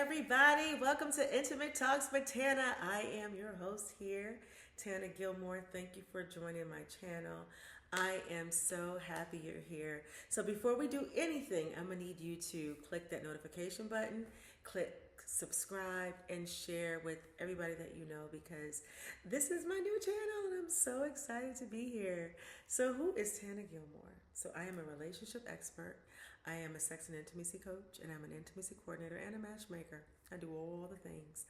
everybody. Welcome to Intimate Talks with Tana. I am your host here, Tana Gilmore. Thank you for joining my channel. I am so happy you're here. So before we do anything, I'm going to need you to click that notification button, click subscribe, and share with everybody that you know because this is my new channel and I'm so excited to be here. So who is Tana Gilmore? So I am a relationship expert. I am a sex and intimacy coach, and I'm an intimacy coordinator and a matchmaker. I do all the things.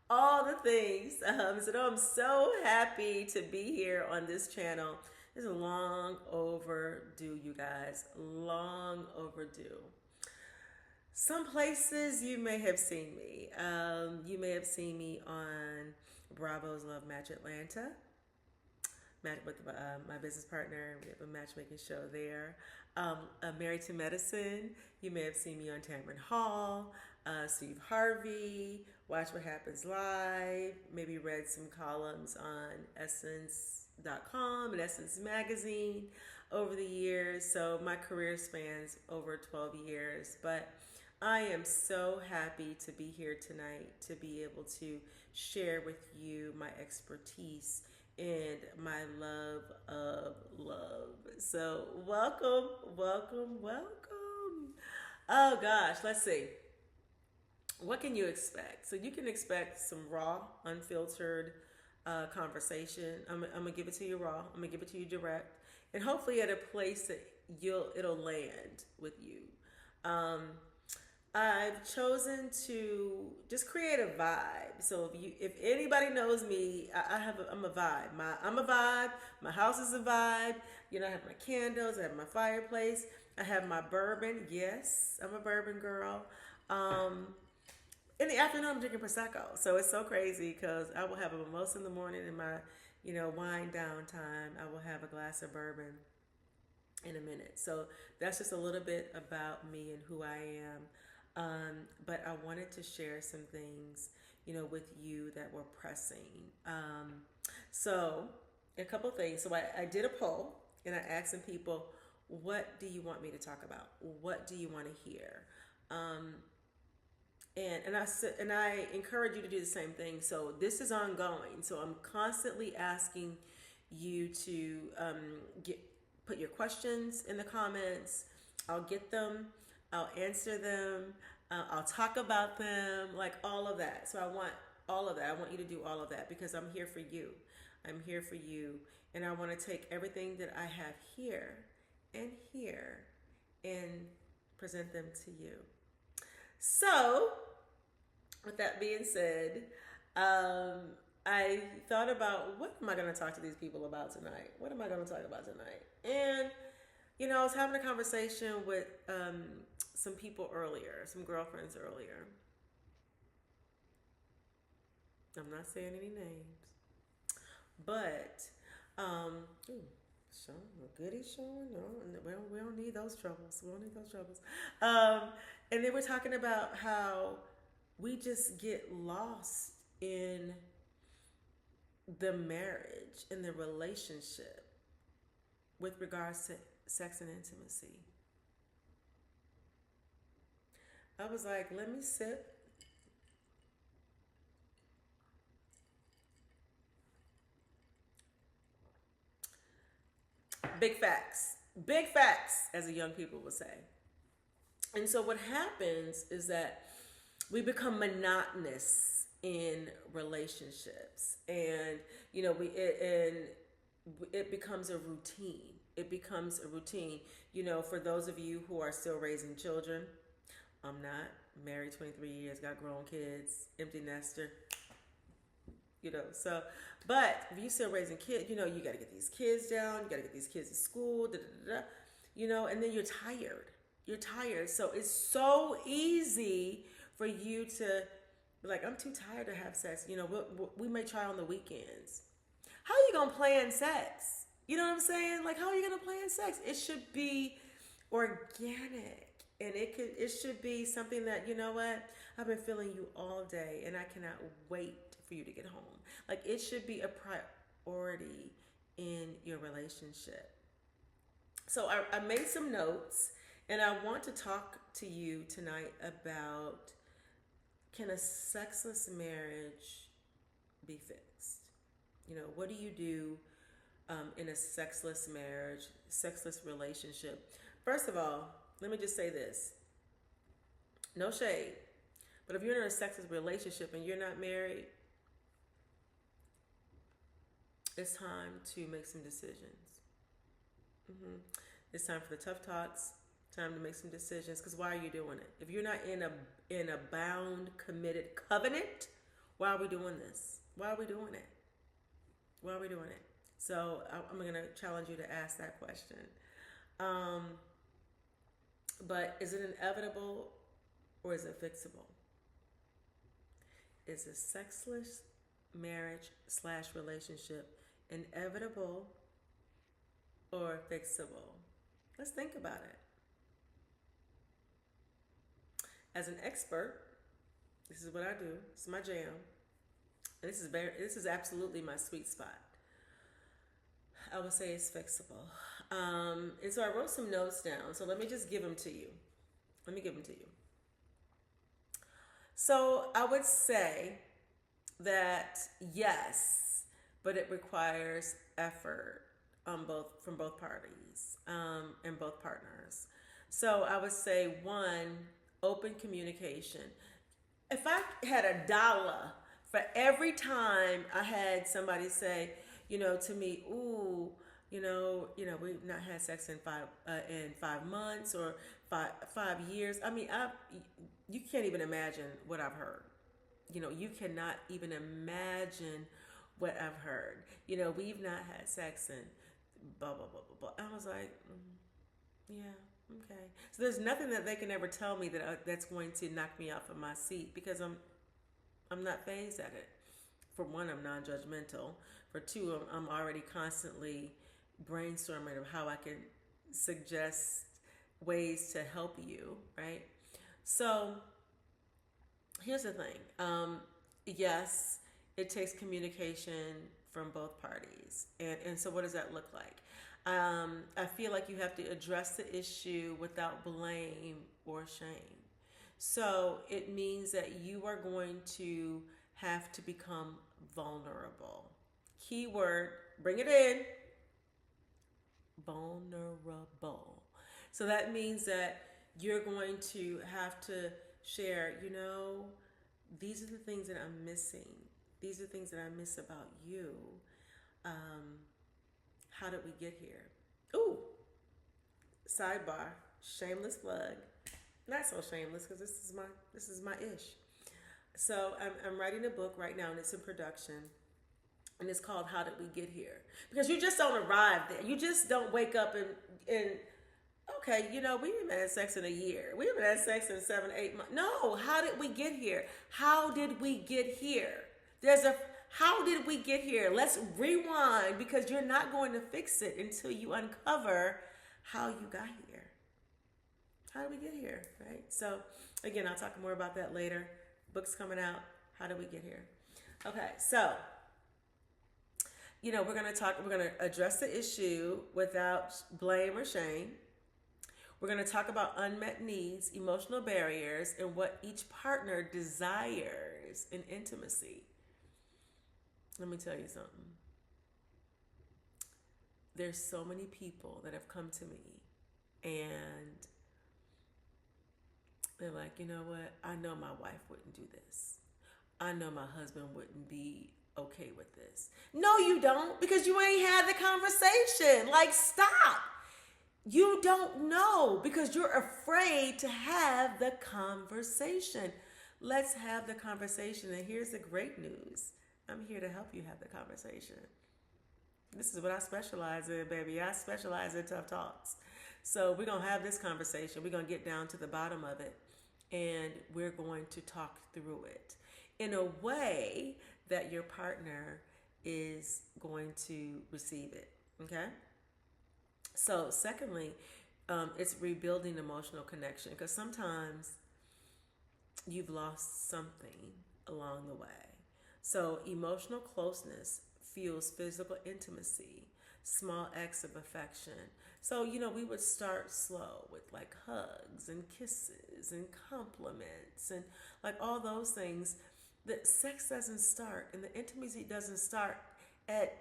All the things. So I'm so happy to be here on this channel. This is long overdue, you guys. Long overdue. Some places you may have seen me. You may have seen me on Bravo's Love Match Atlanta. With my business partner. We have a matchmaking show there. Married to Medicine. You may have seen me on Tamron Hall, Steve Harvey, Watch What Happens Live, maybe read some columns on Essence.com and Essence Magazine over the years. So my career spans over 12 years. But I am so happy to be here tonight to be able to share with you my expertise and my love of love. So welcome, welcome, welcome. Oh gosh, let's see. What can you expect? So you can expect some raw, unfiltered conversation. I'm gonna give it to you raw. I'm gonna give it to you direct, and hopefully at a place that it'll land with you. I've chosen to just create a vibe. So if anybody knows me, I'm a vibe. I'm a vibe. My house is a vibe. You know, I have my candles. I have my fireplace. I have my bourbon. Yes, I'm a bourbon girl. In the afternoon, I'm drinking prosecco. So it's so crazy because I will have a mimosa in the morning in my, wind down time. I will have a glass of bourbon in a minute. So that's just a little bit about me and who I am. But I wanted to share some things, with you that were pressing. So a couple things. So I did a poll and I asked some people, what do you want me to talk about? What do you want to hear? And I encourage you to do the same thing. So this is ongoing. So I'm constantly asking you to put your questions in the comments. I'll get them. I'll answer them. I'll talk about them, like all of that. So I want all of that. I want you to do all of that because I'm here for you. I'm here for you. And I want to take everything that I have here and present them to you. So with that being said, I thought about what am I going to talk to these people about tonight? What am I going to talk about tonight? And I was having a conversation with some people earlier, some girlfriends earlier. I'm not saying any names, but showing a goodie showing. No, we don't need those troubles. We don't need those troubles. And they were talking about how we just get lost in the marriage, in the relationship, with regards to sex and intimacy. I was like, let me sip. Big facts. Big facts, as the young people would say. And so what happens is that we become monotonous in relationships. And, it becomes a routine. It becomes a routine. For those of you who are still raising children, I'm not. Married 23 years, got grown kids, empty nester. But if you're still raising kids, you got to get these kids down, you got to get these kids to school, and then you're tired. You're tired. So it's so easy for you to be like, I'm too tired to have sex. We may try on the weekends. How are you going to plan sex? You know what I'm saying? Like, how are you going to plan sex? It should be organic. And it should be something that, I've been feeling you all day and I cannot wait for you to get home. Like, it should be a priority in your relationship. So I made some notes and I want to talk to you tonight about can a sexless marriage be fixed? What do you do in a sexless marriage, sexless relationship? First of all, let me just say this. No shade. But if you're in a sexless relationship and you're not married, it's time to make some decisions. It's time for the tough talks. Time to make some decisions. Because why are you doing it? If you're not in a bound, committed covenant, why are we doing this? Why are we doing it? Why are we doing it? So I'm going to challenge you to ask that question. But is it inevitable or is it fixable? Is a sexless marriage / relationship inevitable or fixable? Let's think about it. As an expert, this is what I do. It's my jam. And this is absolutely my sweet spot. I would say it's fixable. And so I wrote some notes down. So let me just give them to you. So I would say that yes, but it requires effort from both parties and both partners. So I would say one, open communication. If I had $1 for every time I had somebody say, to me, ooh, we've not had sex in 5 months or five years. I mean, you can't even imagine what I've heard. You cannot even imagine what I've heard. We've not had sex in blah, blah, blah, blah, blah. I was like, yeah, okay. So there's nothing that they can ever tell me that's going to knock me off of my seat because I'm not fazed at it. For one, I'm non-judgmental. For two, I'm already constantly brainstorming of how I can suggest ways to help you, right? So here's the thing. Yes, it takes communication from both parties. And so what does that look like? I feel like you have to address the issue without blame or shame. So it means that you are going to have to become vulnerable. Keyword, bring it in. Vulnerable. So that means that you're going to have to share, these are the things that I'm missing. These are things that I miss about you. How did we get here? Ooh, sidebar, shameless plug. Not so shameless because this is my ish. So I'm writing a book right now and it's in production. And it's called How Did We Get Here? Because you just don't arrive there. You just don't wake up and okay, we haven't had sex in a year. We haven't had sex in 7, 8 months. No, how did we get here? How did we get here? How did we get here? Let's rewind because you're not going to fix it until you uncover how you got here. How did we get here, right? So again, I'll talk more about that later. Book's coming out. How did we get here? Okay, so we're going to address the issue without blame or shame. We're going to talk about unmet needs, emotional barriers, and what each partner desires in intimacy. Let me tell you something. There's so many people that have come to me and they're like, you know what? I know my wife wouldn't do this. I know my husband wouldn't be okay with this. No, you don't, because you ain't had the conversation. Like, stop. You don't know because you're afraid to have the conversation. Let's have the conversation. And here's the great news. I'm here to help you have the conversation. This is what I specialize in, baby. I specialize in tough talks. So we're going to have this conversation. We're going to get down to the bottom of it. And we're going to talk through it in a way that your partner is going to receive it. Okay? So secondly, it's rebuilding emotional connection because sometimes you've lost something along the way. So emotional closeness fuels physical intimacy. small acts of affection. So, we would start slow with like hugs and kisses and compliments and like all those things. The sex doesn't start and the intimacy doesn't start at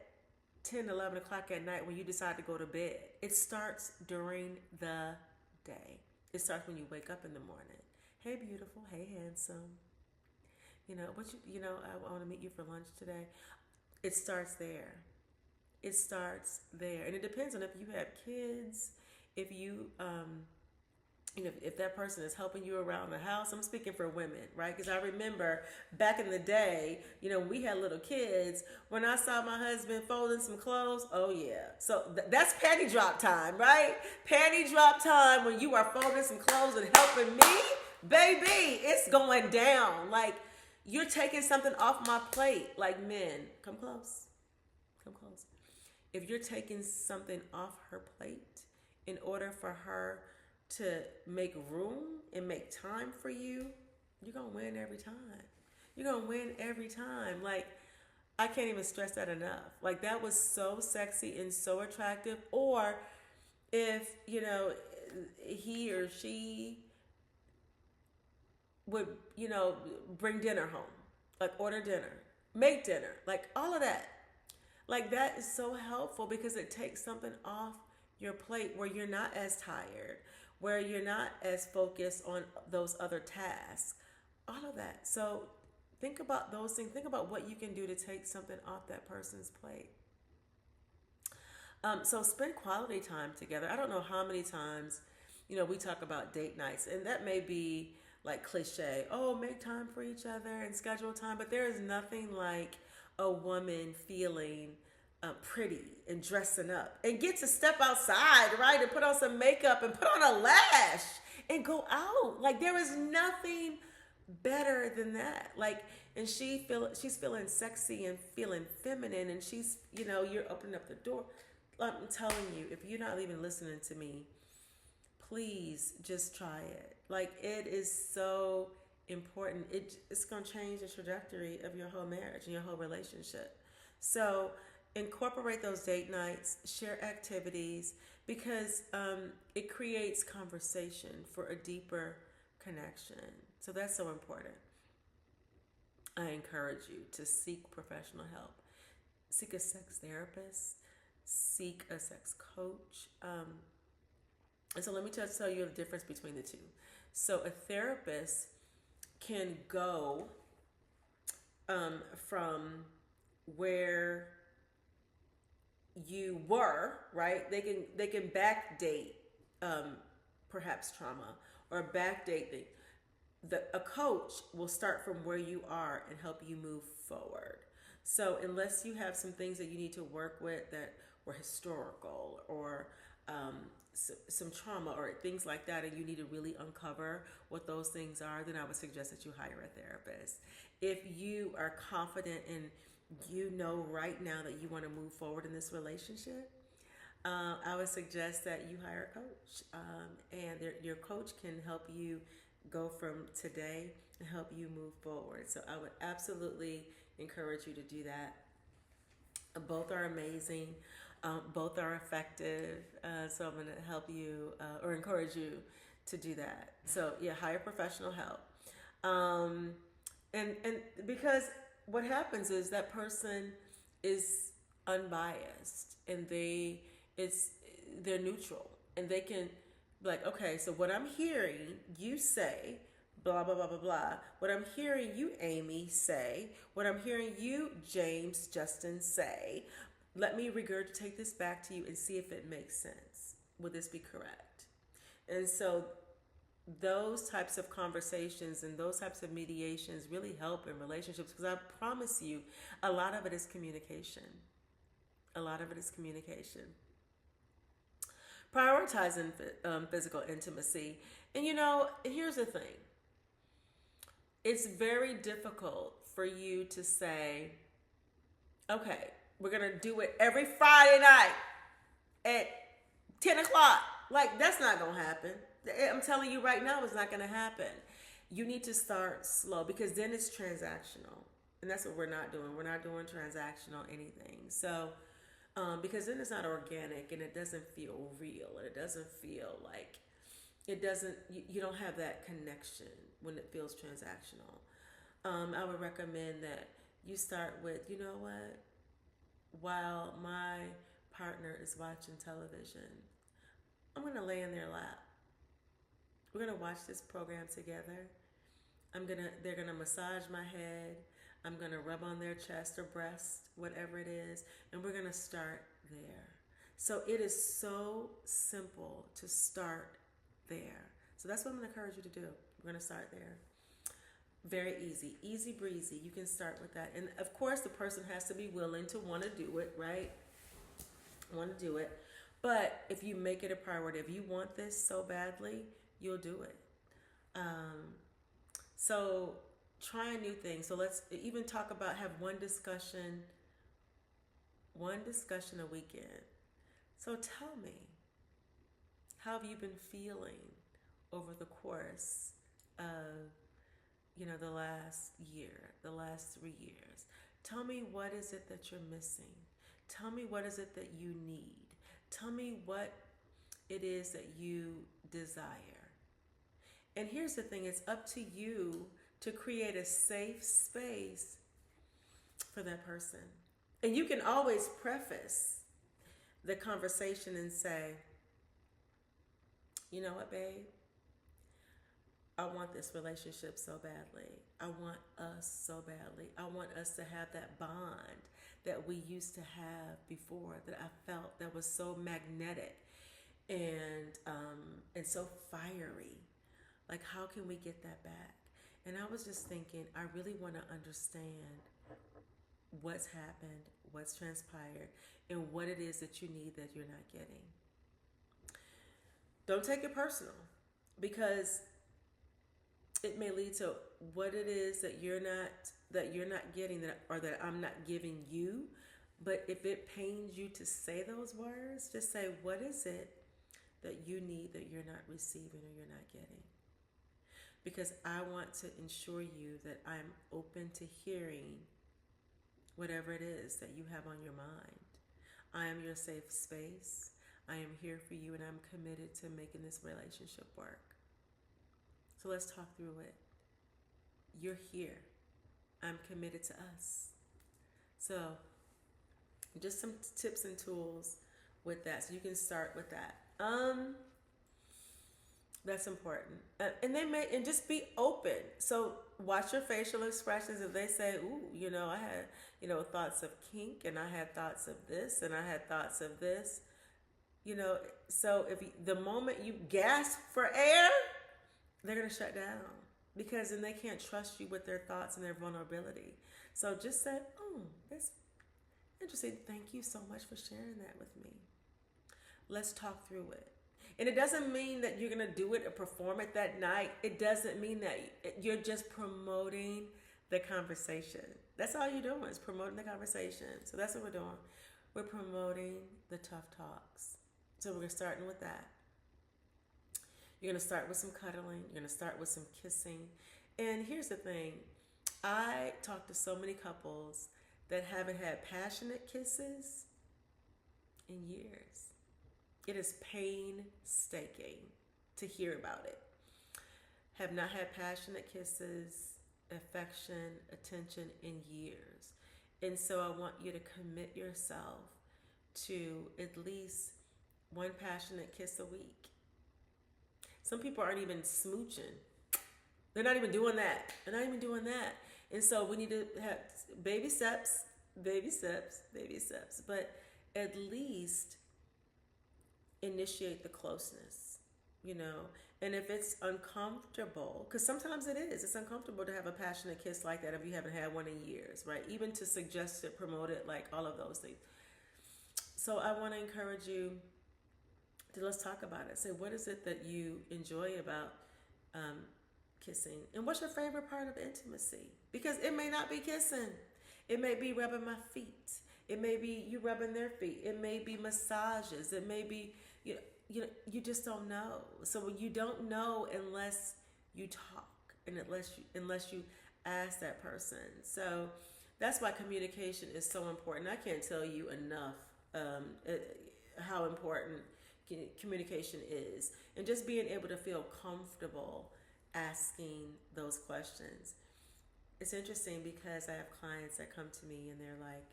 10, 11 o'clock at night when you decide to go to bed. It starts during the day. It starts when you wake up in the morning. Hey, beautiful. Hey, handsome. I want to meet you for lunch today. It starts there. It starts there. And it depends on if you have kids, if you, if that person is helping you around the house. I'm speaking for women, right? Because I remember back in the day, we had little kids. When I saw my husband folding some clothes, oh yeah. So that's panty drop time, right? Panty drop time when you are folding some clothes and helping me, baby, it's going down. Like, you're taking something off my plate. Like, men, come close. Come close. If you're taking something off her plate in order for her to make room and make time for you, you're going to win every time. You're going to win every time. Like, I can't even stress that enough. Like, that was so sexy and so attractive. Or if, he or she would, bring dinner home, like order dinner, make dinner, like all of that. Like, that is so helpful because it takes something off your plate where you're not as tired, where you're not as focused on those other tasks, all of that. So think about those things. Think about what you can do to take something off that person's plate. So spend quality time together. I don't know how many times, we talk about date nights, and that may be like cliche. Oh, make time for each other and schedule time. But there is nothing like a woman feeling pretty and dressing up and get to step outside, right? And put on some makeup and put on a lash and go out. Like, there is nothing better than that. Like, and she's feeling sexy and feeling feminine, and she's, you're opening up the door. I'm telling you, if you're not even listening to me, please just try it. Like, it is so important. It's going to change the trajectory of your whole marriage and your whole relationship. So incorporate those date nights, share activities, because it creates conversation for a deeper connection. So that's so important. I encourage you to seek professional help. Seek a sex therapist. Seek a sex coach. And so let me just tell you the difference between the two. So a therapist can go from where you were, right? They can backdate perhaps trauma or backdate things. A coach will start from where you are and help you move forward. So unless you have some things that you need to work with that were historical or some trauma or things like that, and you need to really uncover what those things are, then I would suggest that you hire a therapist. If you are confident and right now that you want to move forward in this relationship, I would suggest that you hire a coach. And your coach can help you go from today and help you move forward. So I would absolutely encourage you to do that. Both are amazing. Both are effective. So I'm going to help you or encourage you to do that. So yeah, hire professional help. And because what happens is that person is unbiased and they're neutral, and they can be like, okay, so what I'm hearing you say, blah, blah, blah, blah, blah. What I'm hearing you, Amy, say, what I'm hearing you, James, Justin, say, let me regurgitate this back to you and see if it makes sense. Would this be correct? And so those types of conversations and those types of mediations really help in relationships, because I promise you, a lot of it is communication. A lot of it is communication. Prioritizing physical intimacy. And here's the thing. It's very difficult for you to say, okay, we're going to do it every Friday night at 10 o'clock. Like, that's not going to happen. I'm telling you right now, it's not going to happen. You need to start slow, because then it's transactional. And that's what we're not doing. We're not doing transactional anything. So because then it's not organic and it doesn't feel real and it doesn't feel like it doesn't. You don't have that connection when it feels transactional. I would recommend that you start with, you know what, while my partner is watching television, I'm going to lay in their lap. We're going to watch this program together. They're going to massage my head. I'm going to rub on their chest or breast, whatever it is, and we're going to start there. So it is so simple to start there. So that's what I'm going to encourage you to do. We're going to start there. Very easy breezy. You can start with that. And of course, the person has to be willing to want to do it, right? Want to do it. But if you make it a priority, if you want this so badly, you'll do it. So trying new things. So let's even talk about, have one discussion a weekend. So tell me, how have you been feeling over the course of, the last year, the last 3 years? Tell me, what is it that you're missing? Tell me, what is it that you need? Tell me what it is that you desire. And here's the thing, it's up to you to create a safe space for that person. And you can always preface the conversation and say, you know what, babe? I want this relationship so badly. I want us so badly. I want us to have that bond that we used to have before, that I felt that was so magnetic and so fiery. Like, how can we get that back? And I was just thinking, I really want to understand what's happened, what's transpired, and what it is that you need that you're not getting. Don't take it personal, because it may lead to what it is that you're not getting, or that I'm not giving you. But if it pains you to say those words, just say, what is it that you need that you're not receiving or you're not getting? Because I want to ensure you that I'm open to hearing whatever it is that you have on your mind. I am your safe space. I am here for you, and I'm committed to making this relationship work. So let's talk through it. You're here. I'm committed to us. So just some tips and tools with that. So you can start with that. That's important. And just be open. So watch your facial expressions. If they say, ooh, I had, thoughts of kink, and I had thoughts of this, and I had thoughts of this, so the moment you gasp for air, they're going to shut down, because then they can't trust you with their thoughts and their vulnerability. So just say, oh, that's interesting. Thank you so much for sharing that with me. Let's talk through it. And it doesn't mean that you're going to do it or perform it that night. It doesn't mean that. You're just promoting the conversation. That's all you're doing, is promoting the conversation. So that's what we're doing. We're promoting the tough talks. So we're starting with that. You're going to start with some cuddling. You're going to start with some kissing. And here's the thing. I talk to so many couples that haven't had passionate kisses in years. It is painstaking to hear about it. Have not had passionate kisses, affection, attention in years. And so I want you to commit yourself to at least one passionate kiss a week. Some people aren't even smooching. They're not even doing that. And so we need to have baby steps. But at least initiate the closeness, and if it's uncomfortable, because sometimes it's uncomfortable to have a passionate kiss like that if you haven't had one in years, right? Even to suggest it, promote it, like all of those things. So I want to encourage you to, let's talk about it. Say, what is it that you enjoy about kissing, and what's your favorite part of intimacy? Because it may not be kissing. It may be rubbing my feet. It may be you rubbing their feet. It may be massages. It may be, you just don't know. So you don't know unless you talk, and unless you ask that person. So that's why communication is so important. I can't tell you enough how important communication is, and just being able to feel comfortable asking those questions. It's interesting because I have clients that come to me and they're like,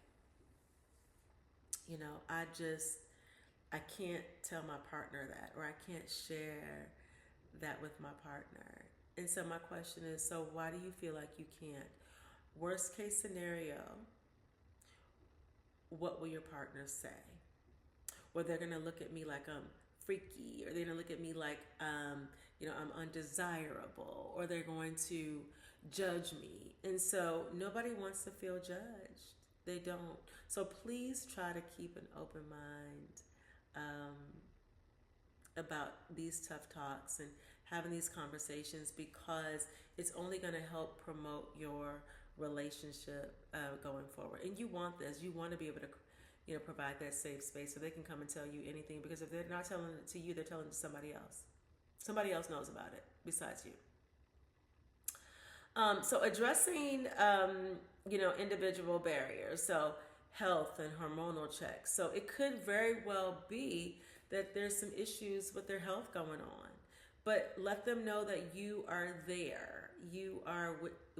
I can't tell my partner that, or I can't share that with my partner. And so my question is, so why do you feel like you can't? Worst case scenario, what will your partner say? Or they're gonna look at me like I'm freaky, or they're gonna look at me like I'm undesirable, or they're going to judge me. And so nobody wants to feel judged. They don't. So please try to keep an open mind about these tough talks and having these conversations, because it's only going to help promote your relationship going forward. And you want this. You want to be able to provide that safe space so they can come and tell you anything, because if they're not telling it to you, they're telling it to somebody else. Somebody else knows about it besides you. So addressing, individual barriers. So health and hormonal checks. So it could very well be that there's some issues with their health going on, but let them know that you are there. You are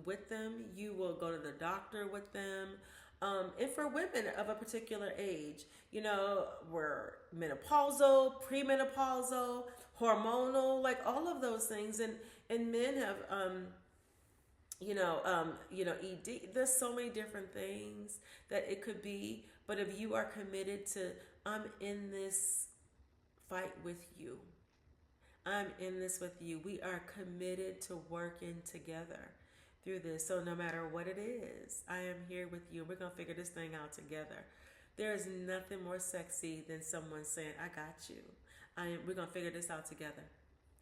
with them. You will go to the doctor with them. And for women of a particular age, we're menopausal, premenopausal, hormonal, like all of those things. And men have, ED. There's so many different things that it could be. But if you are committed to, I'm in this fight with you. I'm in this with you. We are committed to working together through this. So no matter what it is, I am here with you. We're going to figure this thing out together. There is nothing more sexy than someone saying, I got you. We're going to figure this out together.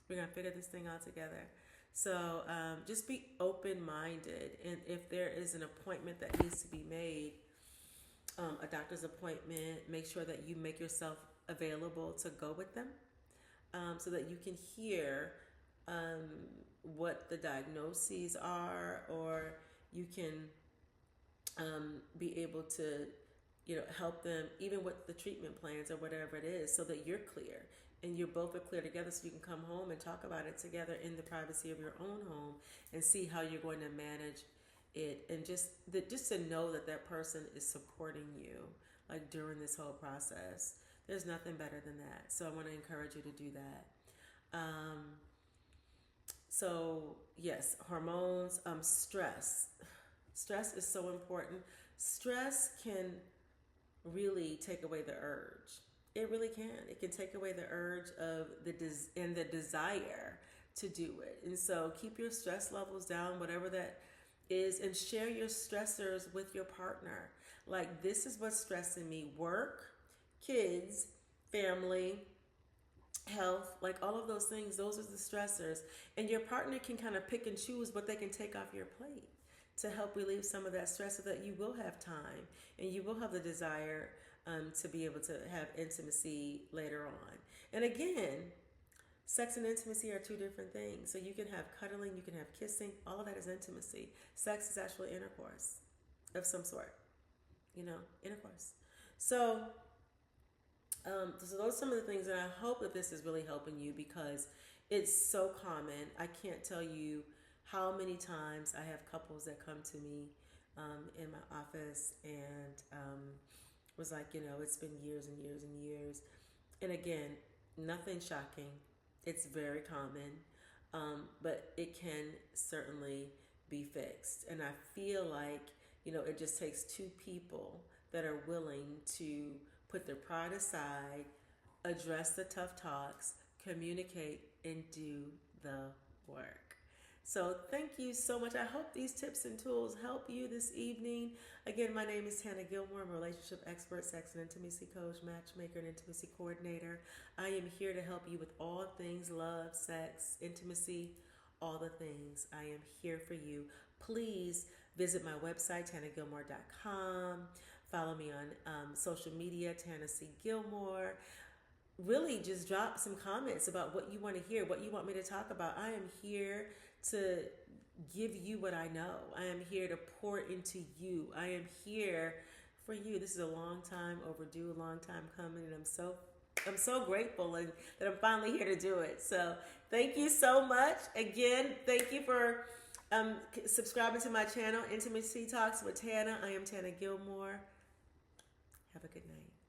We're going to figure this thing out together. So just be open-minded. And if there is an appointment that needs to be made, a doctor's appointment, make sure that you make yourself available to go with them, so that you can hear what the diagnoses are, or you can be able to help them even with the treatment plans or whatever it is, so that you're clear and you're both are clear together, so you can come home and talk about it together in the privacy of your own home and see how you're going to manage it, and just to know that that person is supporting you like during this whole process. There's nothing better than that. So I want to encourage you to do that. So yes, hormones, stress. Stress is so important. Stress can really take away the urge. It really can. It can take away the urge of the desire to do it. And so keep your stress levels down, whatever that is, and share your stressors with your partner. Like, this is what's stressing me: work, kids, family, health, like all of those things. Those are the stressors. And your partner can kind of pick and choose what they can take off your plate to help relieve some of that stress, so that you will have time and you will have the desire to be able to have intimacy later on. And again, sex and intimacy are two different things. So you can have cuddling, you can have kissing, all of that is intimacy. Sex is actually intercourse of some sort, intercourse. So those are some of the things, and I hope that this is really helping you, because it's so common. I can't tell you how many times I have couples that come to me in my office and was like, it's been years and years and years. And again, nothing shocking. It's very common, but it can certainly be fixed. And I feel like, it just takes two people that are willing to put their pride aside, address the tough talks, communicate, and do the work. So thank you so much. I hope these tips and tools help you this evening. Again, my name is Tana Gilmore. I'm a relationship expert, sex and intimacy coach, matchmaker, and intimacy coordinator. I am here to help you with all things love, sex, intimacy, all the things. I am here for you. Please visit my website, tanagilmore.com. Follow me on social media, Tana C. Gilmore. Really just drop some comments about what you want to hear, what you want me to talk about. I am here to give you what I know. I am here to pour into you. I am here for you. This is a long time overdue, a long time coming, and I'm so grateful and that I'm finally here to do it. So thank you so much. Again, thank you for subscribing to my channel, Intimacy Talks with Tana. I am Tana Gilmore. Have a good night.